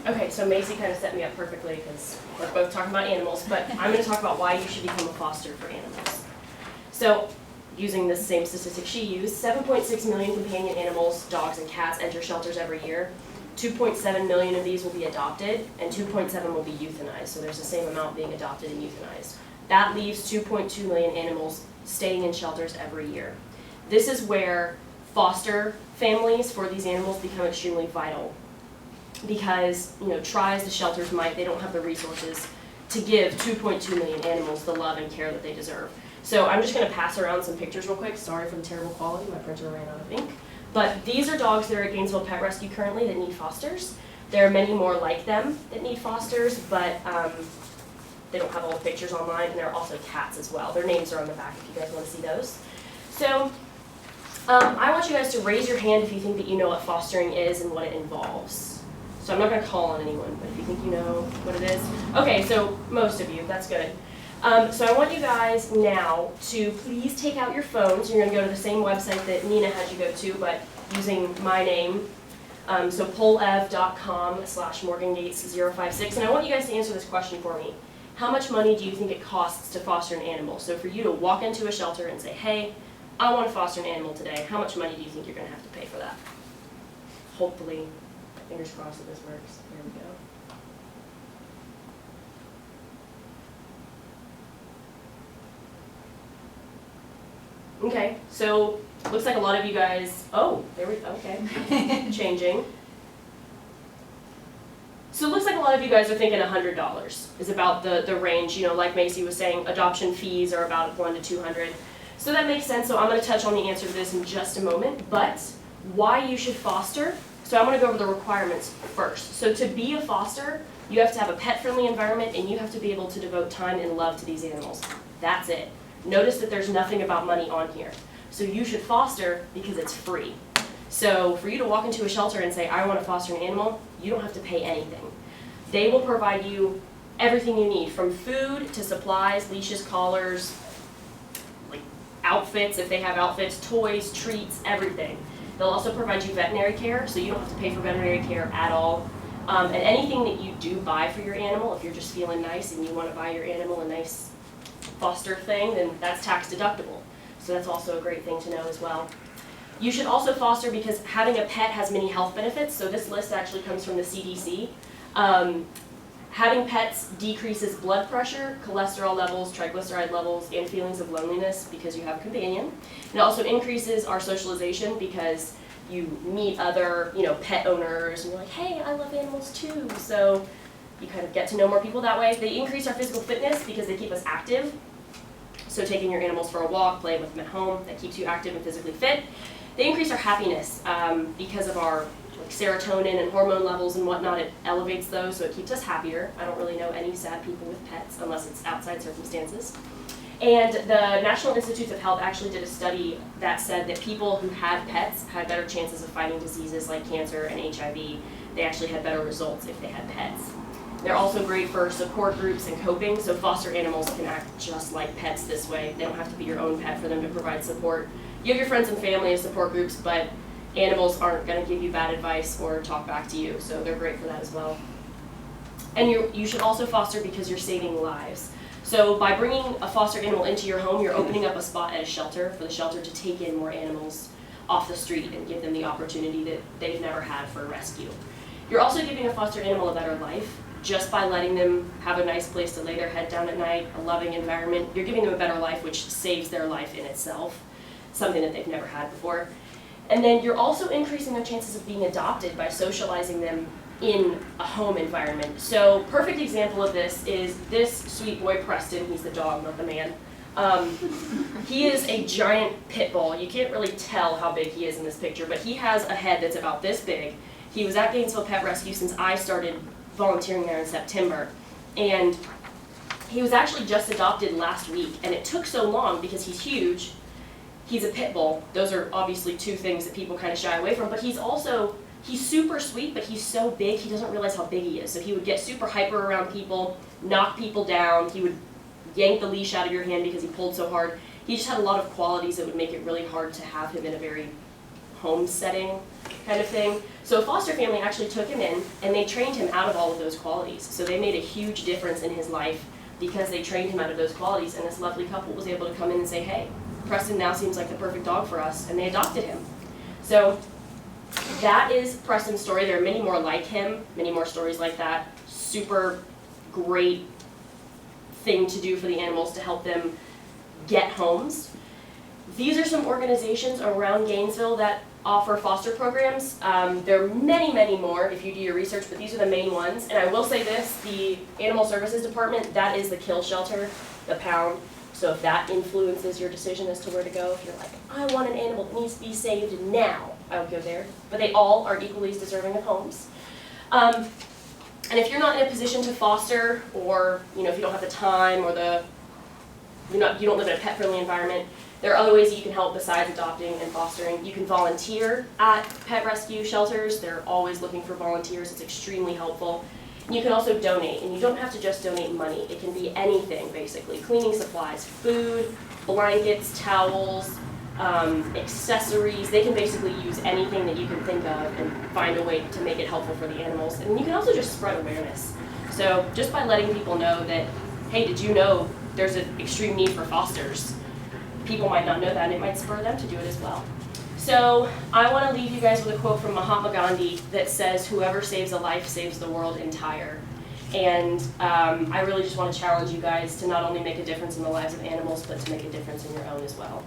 Okay, so Macy kind of set me up perfectly because we're both talking about animals, but I'm going to talk about why you should become a foster for animals. So, using the same statistic she used, 7.6 million companion animals, dogs and cats, enter shelters every year. 2.7 million of these will be adopted, and 2.7 will be euthanized. So there's the same amount being adopted and euthanized. That leaves 2.2 million animals staying in shelters every year. This is where foster families for these animals become extremely vital, because try as the shelters might, they don't have the resources to give 2.2 million animals the love and care that they deserve. So I'm just going to pass around some pictures real quick. Sorry for the terrible quality, my printer ran out of ink. But these are dogs that are at Gainesville Pet Rescue currently that need fosters. There are many more like them that need fosters, but they don't have all the pictures online, and there are also cats as well. Their names are on the back if you guys want to see those. So I want you guys to raise your hand if you think that you know what fostering is and what it involves. So I'm not going to call on anyone, but if you think you know what it is. Okay, so most of you, that's good. So I want you guys now to please take out your phones. You're going to go to the same website that Nina had you go to, but using my name. So polev.com/morgangates056. And I want you guys to answer this question for me. How much money do you think it costs to foster an animal? So for you to walk into a shelter and say, hey, I want to foster an animal today, how much money do you think you're going to have to pay for that? Hopefully, fingers crossed that this works. There we go. Okay, so looks like a lot of you guys, there we go, okay, changing. So it looks like a lot of you guys are thinking $100 is about the range. Like Macy was saying, adoption fees are about $100 to $200. So that makes sense, so I'm going to touch on the answer to this in just a moment, but why you should foster. So I'm going to go over the requirements first. So to be a foster, you have to have a pet-friendly environment, and you have to be able to devote time and love to these animals. That's it. Notice that there's nothing about money on here. So you should foster because it's free. So for you to walk into a shelter and say, I want to foster an animal, you don't have to pay anything. They will provide you everything you need, from food to supplies, leashes, collars, like outfits if they have outfits, toys, treats, everything. They'll also provide you veterinary care, so you don't have to pay for veterinary care at all. And anything that you do buy for your animal, if you're just feeling nice and you want to buy your animal a nice foster thing, then that's tax deductible. So that's also a great thing to know as well. You should also foster because having a pet has many health benefits. So this list actually comes from the CDC. Having pets decreases blood pressure, cholesterol levels, triglyceride levels, and feelings of loneliness because you have a companion. It also increases our socialization because you meet other, pet owners, and you're like, hey, I love animals too. So you kind of get to know more people that way. They increase our physical fitness because they keep us active. So taking your animals for a walk, playing with them at home, that keeps you active and physically fit. They increase our happiness because of our serotonin and hormone levels and whatnot. It elevates those, so it keeps us happier. I don't really know any sad people with pets unless it's outside circumstances. And the National Institutes of Health actually did a study that said that people who had pets had better chances of fighting diseases like cancer and HIV. They actually had better results if they had pets. They're also great for support groups and coping, so foster animals can act just like pets this way. They don't have to be your own pet for them to provide support. You have your friends and family as support groups, but animals aren't going to give you bad advice or talk back to you, so they're great for that as well. And you should also foster because you're saving lives. So by bringing a foster animal into your home, you're opening up a spot at a shelter for the shelter to take in more animals off the street and give them the opportunity that they've never had for a rescue. You're also giving a foster animal a better life. Just by letting them have a nice place to lay their head down at night, a loving environment, you're giving them a better life, which saves their life in itself, something that they've never had before. And then you're also increasing their chances of being adopted by socializing them in a home environment. So perfect example of this is this sweet boy Preston. He's the dog, not the man. He is a giant pit bull. You can't really tell how big he is in this picture, but he has a head that's about this big. He was at Gainesville Pet Rescue since I started volunteering there in September, and he was actually just adopted last week, and it took so long because he's huge. He's a pit bull. Those are obviously two things that people kind of shy away from, but he's super sweet, but he's so big he doesn't realize how big he is. So he would get super hyper around people, knock people down, he would yank the leash out of your hand because he pulled so hard. He just had a lot of qualities that would make it really hard to have him in a very homesteading kind of thing. So a foster family actually took him in and they trained him out of all of those qualities. So they made a huge difference in his life because they trained him out of those qualities, and this lovely couple was able to come in and say, hey, Preston now seems like the perfect dog for us, and they adopted him. So that is Preston's story. There are many more like him, many more stories like that. Super great thing to do for the animals to help them get homes. These are some organizations around Gainesville that offer foster programs. There are many, many more if you do your research, but these are the main ones. And I will say this, the Animal Services Department, that is the kill shelter, the pound. So if that influences your decision as to where to go, if you're like, I want an animal that needs to be saved now, I would go there. But they all are equally as deserving of homes. And if you're not in a position to foster, or if you don't have the time, or you don't live in a pet-friendly environment, there are other ways that you can help besides adopting and fostering. You can volunteer at pet rescue shelters. They're always looking for volunteers. It's extremely helpful. You can also donate, and you don't have to just donate money. It can be anything, basically. Cleaning supplies, food, blankets, towels, accessories. They can basically use anything that you can think of and find a way to make it helpful for the animals. And you can also just spread awareness. So just by letting people know that, hey, did you know there's an extreme need for fosters? People might not know that, and it might spur them to do it as well. So I want to leave you guys with a quote from Mahatma Gandhi that says, whoever saves a life saves the world entire. And I really just want to challenge you guys to not only make a difference in the lives of animals, but to make a difference in your own as well.